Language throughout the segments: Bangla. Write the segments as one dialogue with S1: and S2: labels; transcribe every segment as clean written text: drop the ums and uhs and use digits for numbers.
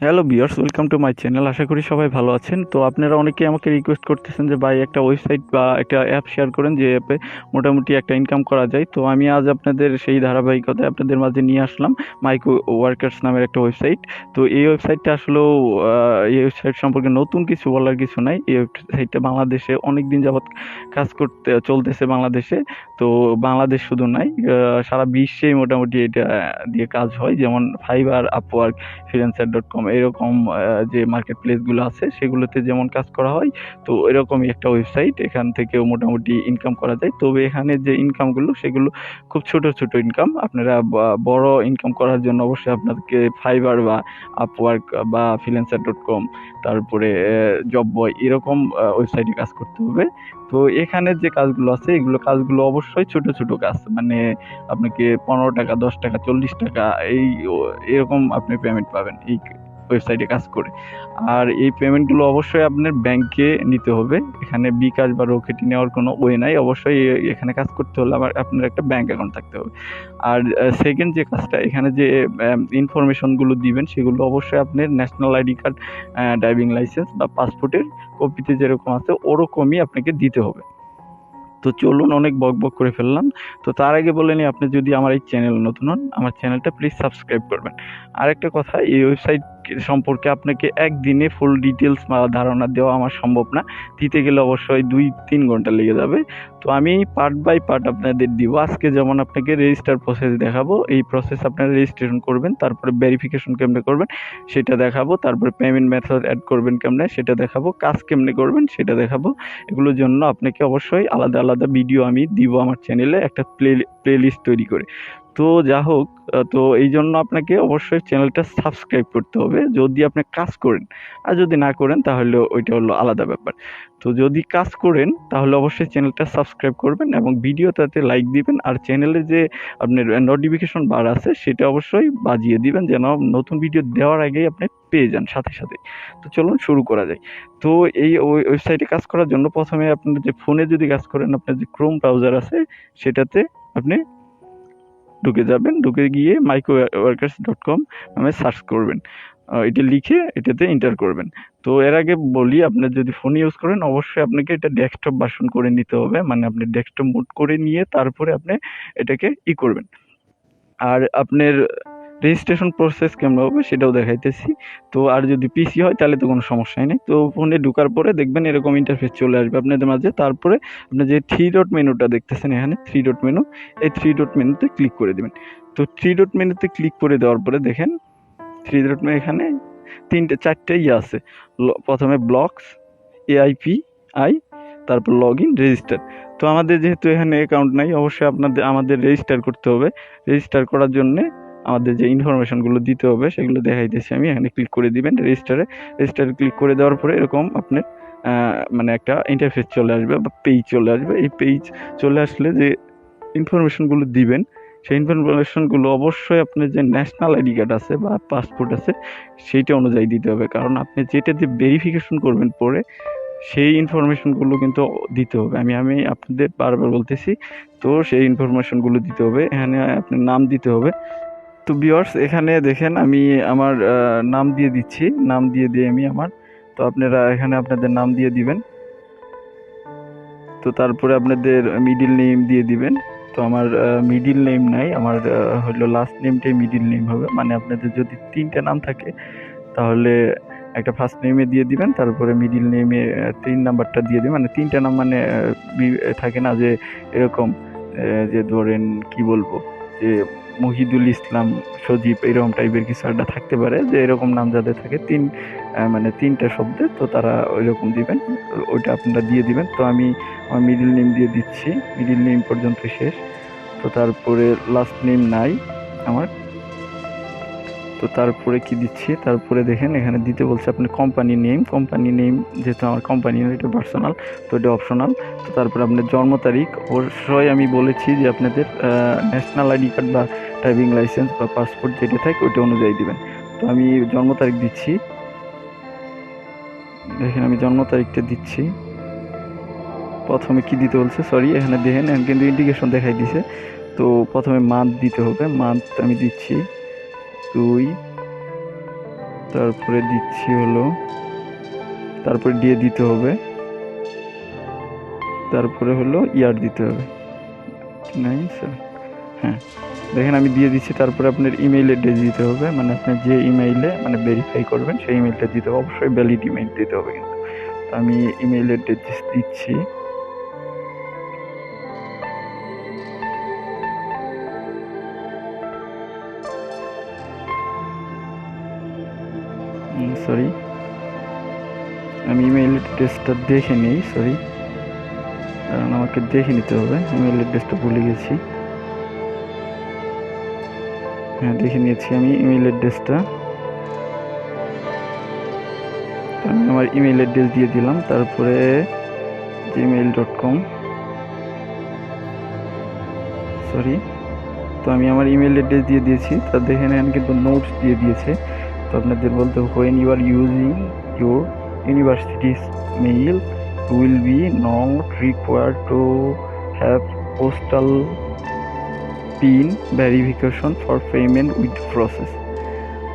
S1: Hello viewers, welcome to my channel. আশা করি সবাই ভালো আছেন। তো আপনারা অনেকেই আমাকে রিকোয়েস্ট করতেছেন যে ভাই একটা ওয়েবসাইট বা একটা অ্যাপ শেয়ার করেন যে অ্যাপে মোটামুটি একটা ইনকাম করা যায়। তো আমি আজ আপনাদের সেই ধারাবাহিকতায় আপনাদের মাঝে নিয়ে আসলাম মাইক্রো ওয়ার্কার্স নামের একটা ওয়েবসাইট। তো এই ওয়েবসাইটটা আসলেও এই ওয়েবসাইট সম্পর্কে নতুন কিছু বলার কিছু নাই। এই ওয়েবসাইটটা বাংলাদেশে অনেক দিন যাবৎ কাজ করতে চলতেছে বাংলাদেশে। তো বাংলাদেশ শুধু নাই, সারা বিশ্বেই মোটামুটি এটা দিয়ে কাজ হয়। যেমন ফাইবার, আপওয়ার্ক, freelancer.com এরকম যে মার্কেট প্লেসগুলো আছে সেগুলোতে যেমন কাজ করা হয়, তো এরকমই একটা ওয়েবসাইট। এখান থেকেও মোটামুটি ইনকাম করা যায়। তবে এখানে যে ইনকামগুলো সেগুলো খুব ছোট ছোট ইনকাম। আপনারা বড় ইনকাম করার জন্য অবশ্যই আপনাদেরকে ফাইবার বা আপওয়ার্ক বা freelancer.com, তারপরে জব বয় এরকম ওয়েবসাইটে কাজ করতে হবে। তো এখানে যে কাজগুলো আছে এগুলো কাজগুলো অবশ্যই ছোট ছোট কাজ, মানে আপনাকে 15 টাকা, 10 টাকা, 40 টাকা এরকম আপনি পেমেন্ট পাবেন এই ওয়েবসাইটে কাজ করে। আর এই পেমেন্টগুলো অবশ্যই আপনার ব্যাংকে নিতে হবে। এখানে বিকাশ বা রকেটে নেওয়ার কোনো ওয়ে নাই। অবশ্যই এখানে কাজ করতে হলে আপনার একটা ব্যাংক অ্যাকাউন্ট থাকতে হবে। আর সেকেন্ড যে কাজটা, এখানে যে ইনফরমেশনগুলো দিবেন সেগুলো অবশ্যই আপনার national ID card, driving licence বা পাসপোর্টের কপিতে যেরকম আছে ওরকমই আপনাকে দিতে হবে। তো চলুন, অনেক বকবক করে ফেললাম। তো তার আগে বলে নিই, আপনি যদি আমার এই চ্যানেল নতুন হন, আমার চ্যানেলটা প্লিজ সাবস্ক্রাইব করবেন। আরেকটা কথা, এই ওয়েবসাইট সম্পর্কে আপনাকে একদিনে ফুল ডিটেলস বা ধারণা দেওয়া আমার সম্ভব না। দিতে গেলে অবশ্যই 2-3 ঘন্টা লেগে যাবে। তো আমি পার্ট বাই পার্ট আপনাদের দিব। আজকে যেমন আপনাকে রেজিস্টার প্রসেস দেখাবো, এই প্রসেস আপনারা রেজিস্ট্রেশন করবেন, তারপরে ভেরিফিকেশন কেমনে করবেন সেটা দেখাবো, তারপরে পেমেন্ট মেথড অ্যাড করবেন কেমনে সেটা দেখাবো, কাজ কেমনে করবেন সেটা দেখাবো। এগুলোর জন্য আপনাকে অবশ্যই আলাদা আলাদা ভিডিও আমি দিব আমার চ্যানেলে একটা প্লেলিস্ট তৈরি করে। তো যা হোক, তো এই জন্য আপনাকে অবশ্যই চ্যানেলটা সাবস্ক্রাইব করতে হবে যদি আপনি কাজ করেন। আর যদি না করেন তাহলে ওইটা হলো আলাদা ব্যাপার। তো যদি কাজ করেন তাহলে অবশ্যই চ্যানেলটা সাবস্ক্রাইব করবেন এবং ভিডিওটাতে লাইক দিবেন। আর চ্যানেলে যে আপনার নোটিফিকেশন বার আছে সেটা অবশ্যই বাজিয়ে দিবেন, যেন নতুন ভিডিও দেওয়ার আগেই আপনি পেয়ে যান সাথে সাথে। তো চলুন শুরু করা যায়। তো এই ওয়েবসাইটে কাজ করার জন্য প্রথমে আপনার যে ফোনে যদি কাজ করেন, আপনার যে ক্রোম ব্রাউজার আছে সেটাতে আপনি ঢুকে যাবেন। ঢুকে গিয়ে microworkers.com নামে সার্চ করবেন। এটা লিখে এটাতে এন্টার করবেন। তো এর আগে বলি, আপনার যদি ফোন ইউজ করেন অবশ্যই আপনাকে এটা ডেস্কটপ ভার্সন করে নিতে হবে। মানে আপনি ডেস্কটপ মোড করে নিয়ে তারপরে আপনি এটাকে করবেন। আর আপনার রেজিস্ট্রেশন প্রসেস কেমন হবে সেটাও দেখাইতেছি। তো আর যদি পিসি হয় তাহলে তো কোনো সমস্যাই নেই। তো ফোনে ঢোকার পরে দেখবেন এরকম ইন্টারফেস চলে আসবে আপনাদের মাঝে। তারপরে আপনি যে 3 ডট মেনুটা দেখতেছেন এখানে, 3 ডট মেনু, এই 3 ডট মেনুতে ক্লিক করে দিবেন। তো 3 ডট মেনুতে ক্লিক করে দেওয়ার পরে দেখেন 3 ডট মেনু এখানে 4টে আছে। প্রথমে ব্লকস, AIPI, তারপর লগইন, রেজিস্টার। তো আমাদের যেহেতু এখানে অ্যাকাউন্ট নাই, অবশ্যই আমাদের রেজিস্টার করতে হবে। রেজিস্টার করার জন্যে আমাদের যে ইনফরমেশনগুলো দিতে হবে সেগুলো দেখাইতেছি আমি। এখানে ক্লিক করে দিবেন রেজিস্টারে ক্লিক করে দেওয়ার পরে এরকম আপনার মানে একটা ইন্টারফেস চলে আসবে বা পেজ চলে আসবে। এই পেজ চলে আসলে যে ইনফরমেশনগুলো দিবেন সেই ইনফরমেশনগুলো অবশ্যই আপনার যে ন্যাশনাল আইডি কার্ড আছে বা পাসপোর্ট আছে সেইটা অনুযায়ী দিতে হবে। কারণ আপনি যেটা দিয়ে ভেরিফিকেশন করবেন পরে সেই ইনফরমেশনগুলো কিন্তু দিতে হবে। আমি আপনাদের বারবার বলতেছি। তো সেই ইনফরমেশনগুলো দিতে হবে। এখানে আপনার নাম দিতে হবে। তো ভিউয়ার্স, এখানে দেখেন আমি আমার নাম দিয়ে দিচ্ছি। নাম দিয়ে দিই আমি আমার। তো আপনারা এখানে আপনাদের নাম দিয়ে দিবেন। তো তারপরে আপনাদের মিডল নেম দিয়ে দিবেন। তো আমার মিডল নেম নাই, আমার হলো লাস্ট নেমটাই মিডল নেম হবে। মানে আপনাদের যদি 3টে নাম থাকে তাহলে একটা ফার্স্ট নেমে দিয়ে দিবেন, তারপরে মিডল নেমে 3 নাম্বারটা দিয়ে দিবেন। মানে 3টে নাম, মানে থাকে না যে এরকম, যে ধরেন কি বলবো, যে মহিদুল ইসলাম, সজীব, এরকম টাইপের কিছু একটা থাকতে পারে, যে এরকম নাম যাদের থাকে মানে 3টা শব্দে, তো তারা ওইরকম দিবেন। ওইটা আপনারা দিয়ে দিবেন। তো আমি আমার মিডল নেম দিয়ে দিচ্ছি। মিডল নেম পর্যন্ত শেষ। তো তারপরে লাস্ট নেম নাই আমার। তো তারপরে কি দিচ্ছি, তারপরে দেখেন এখানে দিতে বলছে আপনার কোম্পানি নেম, যেহেতু আমার কোম্পানি নেম এটা পার্সোনাল, তো এটা অপশনাল। তো তারপরে আপনার জন্ম তারিখ অবশ্যই আমি বলেছি যে আপনাদের ন্যাশনাল আইডি কার্ড বা ড্রাইভিং লাইসেন্স বা পাসপোর্ট যেটা থাকে ওইটা অনুযায়ী দিবেন। তো আমি জন্ম তারিখ দিচ্ছি। দেখেন আমি জন্ম তারিখটা দিচ্ছি। প্রথমে কি দিতে বলছে, সরি, এখানে দেখেন এখানে কিন্তু ইন্ডিকেশন দেখাই দিছে। তো প্রথমে মান্থ দিতে হবে। মান্থ আমি দিচ্ছি 2 তারপরে দিচ্ছি হলো, তারপরে দিয়ে দিতে হবে, তারপরে হলো ইয়ার দিতে হবে 9 হ্যাঁ দেখেন আমি দিয়ে দিচ্ছি। তারপরে আপনার ইমেইল অ্যাড্রেস দিতে হবে, মানে আপনি যে ইমেইলে মানে ভেরিফাই করবেন সেই ইমেইলটা দিতে হবে, অবশ্যই ভ্যালিড ইমেইল দিতে হবে কিন্তু। আমি ইমেইল অ্যাড্রেস দিচ্ছি, সরি আমি ইমেইল অ্যাড্রেসটা দেখে নিই, সরি কারণ আমাকে দেখে নিতে হবে, ইমেইল অ্যাড্রেসটা ভুলে গেছি। হ্যাঁ দেখে নিয়েছি আমি ইমেইল অ্যাড্রেসটা, আমি আমার ইমেইল অ্যাড্রেস দিয়ে দিলাম, তারপরে gmail.com, সরি তো আমি আমার ইমেইল অ্যাড্রেস দিয়ে দিয়েছি। তা দেখে নেন কিন্তু নোটস দিয়ে দিয়েছে। তো আপনাদের বলতে when you are using your universities mail will be not required to have postal pin verification for payment with process.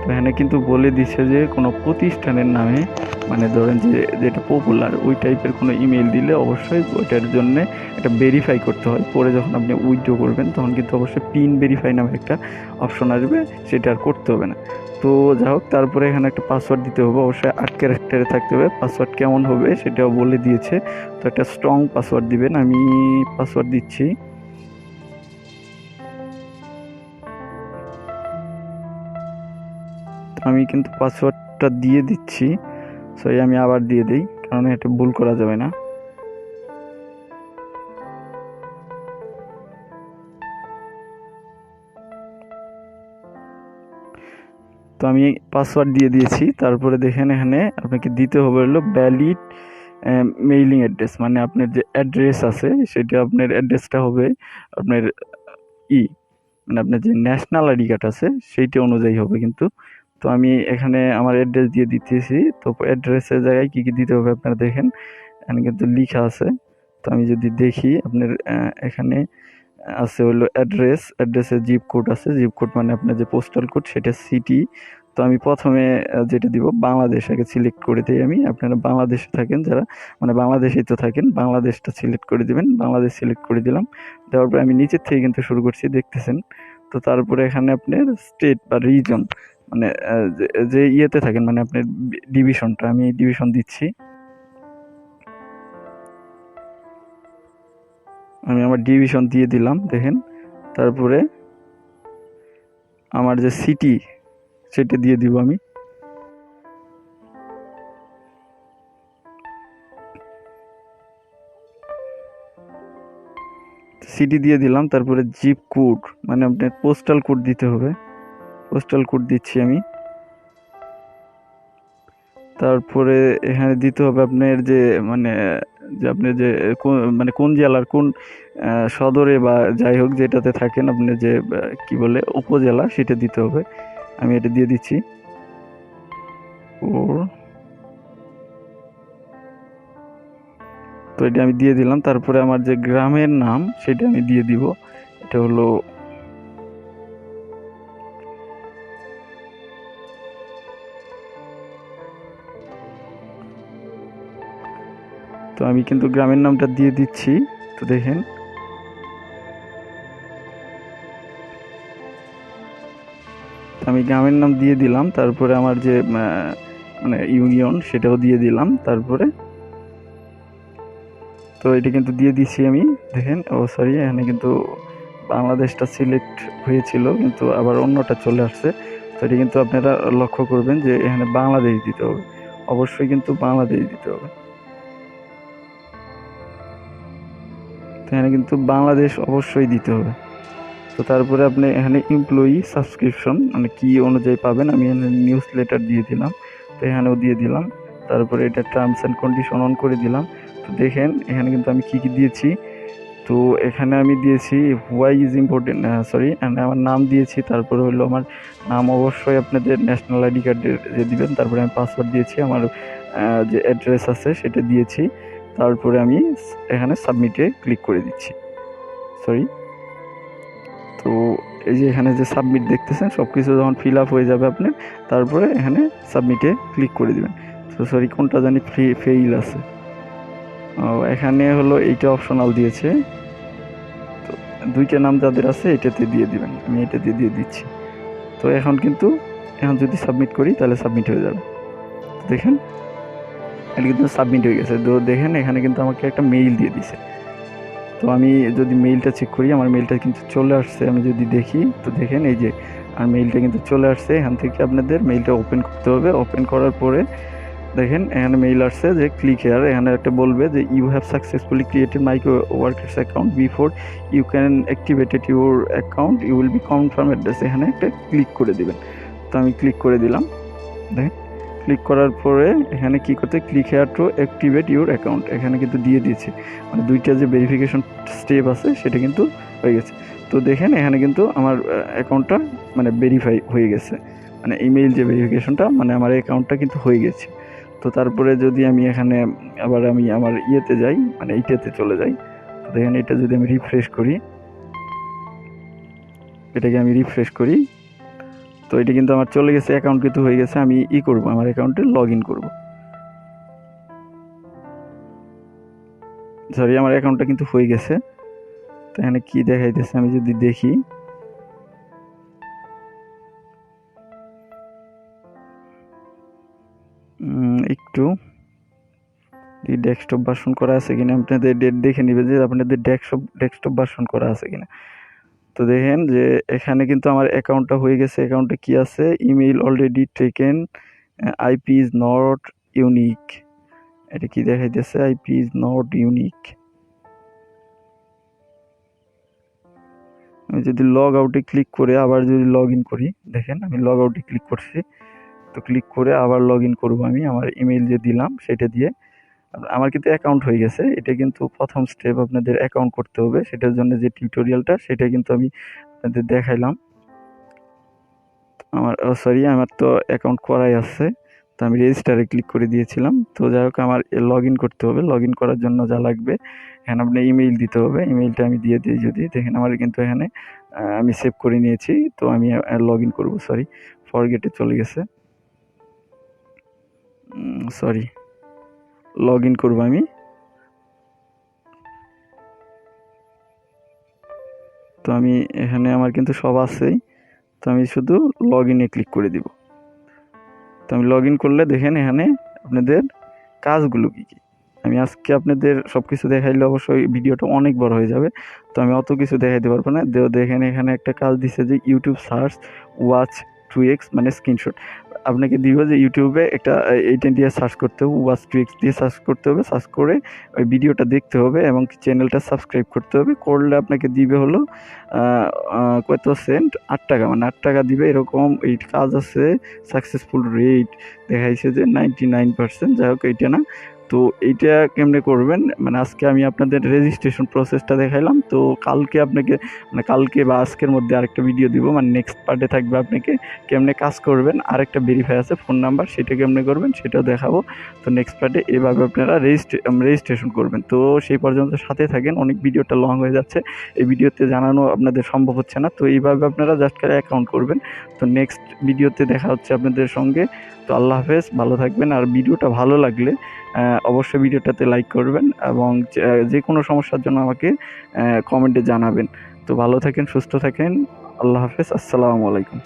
S1: তো এখানে কিন্তু বলে দিচ্ছে যে কোনো প্রতিষ্ঠানের নামে মানে ধরেন যে যেটা পপুলার ওই টাইপের কোনো ইমেল দিলে অবশ্যই ওইটার জন্য এটা ভেরিফাই করতে হয়। পরে যখন আপনি উইথড্র করবেন তখন কিন্তু অবশ্যই পিন ভেরিফাই নামে একটা অপশন আসবে, সেটা আর করতে হবে না। তো যাই হোক, তারপরে এখানে একটা পাসওয়ার্ড দিতে হবে, অবশ্যই 8 ক্যারেক্টারে থাকতে হবে। পাসওয়ার্ড কেমন হবে সেটাও বলে দিয়েছে, তো একটা স্ট্রং পাসওয়ার্ড দিবেন। আমি পাসওয়ার্ড দিচ্ছি, আমি কিন্তু পাসওয়ার্ডটা দিয়ে দিচ্ছি, সরি আমি আবার দিয়ে দিই কারণ এটা ভুল করা যাবে না। তো আমি পাসওয়ার্ড দিয়ে দিয়েছি। তারপরে দেখেন এখানে আপনাকে দিতে হবে হলো ভ্যালিড মেইলিং অ্যাড্রেস, মানে আপনার যে অ্যাড্রেস আছে সেটা আপনার অ্যাড্রেসটা হবে আপনার মানে আপনার যে ন্যাশনাল আইডি কার্ড আছে সেইটা অনুযায়ী হবে কিন্তু। তো আমি এখানে আমার অ্যাড্রেস দিয়ে দিতেছি। তো অ্যাড্রেসের জায়গায় কী কী দিতে হবে আপনারা দেখেন, এখানে কিন্তু লিখা আছে। তো আমি যদি দেখি আপনার এখানে আছে হলো অ্যাড্রেসের জিপ কোড আছে, জিপ কোড মানে আপনার যে পোস্টাল কোড সেটা সিটি। তো আমি প্রথমে যেটা দিব বাংলাদেশ আগে সিলেক্ট করে দিই আমি, আপনারা বাংলাদেশে থাকেন যারা মানে বাংলাদেশেই তো থাকেন, বাংলাদেশটা সিলেক্ট করে দিবেন, বাংলাদেশ সিলেক্ট করে দিলাম। দেওয়ার পরে আমি নিচের থেকে কিন্তু শুরু করছি দেখতেছেন। তো তারপরে এখানে আপনার স্টেট বা রিজন মানে যে ইয়েতে থাকেন মানে আপনার ডিভিশনটা, আমি ডিভিশন দিচ্ছি, আমি আমার ডিভিশন দিয়ে দিলাম দেখেন। তারপরে আমার যে সিটি সেটা দিয়ে দিব আমি, সিটি দিয়ে দিলাম। তারপরে জিপ কোড মানে আপনার পোস্টাল কোড দিতে হবে, পোস্টাল কোড দিচ্ছি আমি। তারপরে এখানে দিতে হবে আপনার যে মানে যে আপনি যে মানে কোন জেলার কোন সদরে বা যাই হোক যেটাতে থাকেন আপনি যে কি বলে উপজেলা সেটা দিতে হবে, আমি এটা দিয়ে দিচ্ছি। তো এটা আমি দিয়ে দিলাম। তারপরে আমার যে গ্রামের নাম সেটা আমি দিয়ে দিব, এটা হলো তো আমি কিন্তু গ্রামের নামটা দিয়ে দিচ্ছি। তো দেখেন আমি গ্রামের নাম দিয়ে দিলাম। তারপরে আমার যে মানে ইউনিয়ন সেটাও দিয়ে দিলাম। তারপরে তো এটা কিন্তু দিয়ে দিচ্ছি আমি দেখেন, ও সরি এখানে কিন্তু বাংলাদেশটা সিলেক্ট হয়েছিল কিন্তু আবার অন্যটা চলে আসছে। তো এটা কিন্তু আপনারা লক্ষ্য করবেন যে এখানে বাংলাদেশ দিতে হবে, অবশ্যই কিন্তু বাংলাদেশ দিতে হবে। তো এখানে কিন্তু বাংলাদেশ অবশ্যই দিতে হবে। তো তারপরে আপনি এখানে এমপ্লয়ি সাবস্ক্রিপশন মানে কি অনুযায়ী পাবেন, আমি এখানে নিউজ লেটার দিয়ে দিলাম, তো এখানেও দিয়ে দিলাম। তারপরে এটা টার্মস অ্যান্ড কন্ডিশন অন করে দিলাম। তো দেখেন এখানে কিন্তু আমি কি কি দিয়েছি, তো এখানে আমি দিয়েছি হোয়াই ইজ ইম্পর্টেন্ট, সরি আমার নাম দিয়েছি। তারপরে হলো আমার নাম অবশ্যই আপনাদের ন্যাশনাল আইডি কার্ডের যে দিবেন। তারপরে আমি পাসওয়ার্ড দিয়েছি, আমার যে অ্যাড্রেস আছে সেটা দিয়েছি। তারপরে আমি এখানে সাবমিটে ক্লিক করে দিচ্ছি, সরি। তো এই যে এখানে যে সাবমিট দেখতেছেন সব কিছু যখন ফিল আপ হয়ে যাবে আপনার, তারপরে এখানে সাবমিটে ক্লিক করে দিবেন। তো সরি, কোনটা জানি ফেইল আছে, এখানে হলো এইটা অপশনাল দিয়েছে। তো দুইটা নাম যাদের আছে এটাতে দিয়ে দিবেন, আমি এটাতে দিয়ে দিচ্ছি। তো এখন যদি সাবমিট করি তাহলে সাবমিট হয়ে যাবে। দেখেন এটা কিন্তু সাবমিট হয়ে গেছে। তো দেখেন এখানে কিন্তু আমাকে একটা মেইল দিয়ে দিছে। তো আমি যদি মেইলটা চেক করি, আমার মেইলটা কিন্তু চলে আসছে। আমি যদি দেখি তো দেখেন এই যে আর মেইলটা কিন্তু চলে আসছে। এখান থেকে আপনাদের মেইলটা ওপেন করতে হবে। ওপেন করার পরে দেখেন এখানে মেইল আসছে যে ক্লিক হেয়ার। এখানে একটা বলবে যে you have successfully created Microworkers account before you can activated your account you will be confirm address. এখানে একটা ক্লিক করে দিবেন। তো আমি ক্লিক করে দিলাম। দেখেন ক্লিক করার পরে এখানে কি করতে, click here two activate your account, এখানে কিন্তু দিয়ে দিয়েছে। মানে দুইটা যে ভেরিফিকেশন স্টেপ আছে সেটা কিন্তু হয়ে গেছে। তো দেখেন এখানে কিন্তু আমার অ্যাকাউন্টটা মানে ভেরিফাই হয়ে গেছে, মানে ইমেইল যে ভেরিফিকেশনটা, মানে আমার অ্যাকাউন্টটা কিন্তু হয়ে গেছে। তো তারপরে যদি আমি এখানে আবার আমি আমার ইয়েতে যাই, মানে এইটাতে চলে যাই, তো দেখেন এটা যদি আমি রিফ্রেশ করি, এটাকে আমি রিফ্রেশ করি, তো এটা কিন্তু আমার চলে গেছে, অ্যাকাউন্ট কিন্তু হয়ে গেছে। আমি করব, আমার অ্যাকাউন্টে লগ ইন করবো। সরি, আমার অ্যাকাউন্টটা কিন্তু হয়ে গেছে। তো এখানে কি দেখাইতেছে আমি যদি দেখি, একটু ডেস্কটপ ভার্সন করা আছে কিনা আপনাদের দেখে নিবে যে আপনাদের ডেস্কটপ ভার্সন করা আছে কিনা। তো দেখেন যে এখানে কিন্তু আমার অ্যাকাউন্টটা হয়ে গেছে। অ্যাকাউন্টে কি আছে, email already taken, IP is not unique. এটা কি দেখাইতেছে, আইপি ইজ নট ইউনিক। আমি যদি লগ আউটে ক্লিক করে আবার যদি লগ ইন করি, দেখেন আমি লগ আউটে ক্লিক করছি। তো ক্লিক করে আবার লগ ইন করবো আমি আমার ইমেইল যে দিলাম সেটা দিয়ে। আমার কিন্তু অ্যাকাউন্ট হয়ে গেছে। এটা কিন্তু প্রথম স্টেপ, আপনাদের অ্যাকাউন্ট করতে হবে। সেটার জন্য যে টিউটোরিয়ালটা সেটা কিন্তু আমি আপনাদের দেখাইলাম। আমার তো অ্যাকাউন্ট করাই আছে। তো আমি রেজিস্টারে ক্লিক করে দিয়েছিলাম। তো যাই হোক আমার লগ ইন করতে হবে। লগ ইন করার জন্য যা লাগবে, এখানে আপনার ইমেইল দিতে হবে। ইমেইলটা আমি দিয়ে দিই। যদি দেখেন আমার কিন্তু এখানে আমি সেভ করে নিয়েছি। তো আমি লগ ইন করবো। সরি, ফরগেটে চলে গেছে। সরি, লগ ইন করবো আমি। তো আমি এখানে আমার কিন্তু সব আছেই। তো আমি শুধু লগ ইনে ক্লিক করে দিব। তো আমি লগ ইন করলে দেখেন এখানে আপনাদের কাজগুলো কী কী। আমি আজকে আপনাদের সব কিছু দেখাইলে অবশ্যই ভিডিওটা অনেক বড় হয়ে যাবে। তো আমি অত কিছু দেখাইতে পারবো না। দেখেন এখানে একটা কাজ দিছে যে ইউটিউব সার্চ ওয়াচ 2x, মানে স্ক্রিনশট। আপনাকে দিব যে ইউটিউবে একটা এইটা দিয়ে সার্চ করতে হবে, ওয়াচ 2x দিয়ে সার্চ করতে হবে। সার্চ করে ওই ভিডিওটা দেখতে হবে এবং চ্যানেলটা সাবস্ক্রাইব করতে হবে। করলে আপনাকে দিবে হলো কত সেন্ট, 8 টাকা, মানে 8 টাকা দিবে এরকম এই কাজ আছে। সাকসেসফুল রেট দেখাইছে যে 99%। যাই হোক এইটা না। তো এইটা কেমনে করবেন, মানে আজকে আমি আপনাদের রেজিস্ট্রেশন প্রসেসটা দেখাইলাম। তো কালকে আপনাকে, মানে কালকে বা আজকের মধ্যে আরেকটা ভিডিও দিব, মানে নেক্সট পার্টে থাকবে আপনাকে কেমনে কাজ করবেন। আরেকটা ভেরিফাই আছে ফোন নাম্বার, সেটা কেমনে করবেন সেটাও দেখাবো। তো নেক্সট পার্টে এভাবে আপনারা রেজিস্ট্রেশন করবেন। তো সেই পর্যন্ত সাথে থাকেন। অনেক ভিডিওটা লং হয়ে যাচ্ছে, এই ভিডিওতে জানানো আপনাদের সম্ভব হচ্ছে না। তো এইভাবে আপনারা জাস্ট করে অ্যাকাউন্ট করবেন। তো নেক্সট ভিডিওতে দেখা হচ্ছে আপনাদের সঙ্গে। তো আল্লাহ হাফেজ, ভালো থাকবেন। আর ভিডিওটা ভালো লাগলে অবশ্যই ভিডিওটাতে লাইক করবেন এবং যে কোনো সমস্যার জন্য আমাকে কমেন্টে জানাবেন। তো ভালো থাকেন, সুস্থ থাকেন। আল্লাহ হাফেজ, আসসালামু আলাইকুম।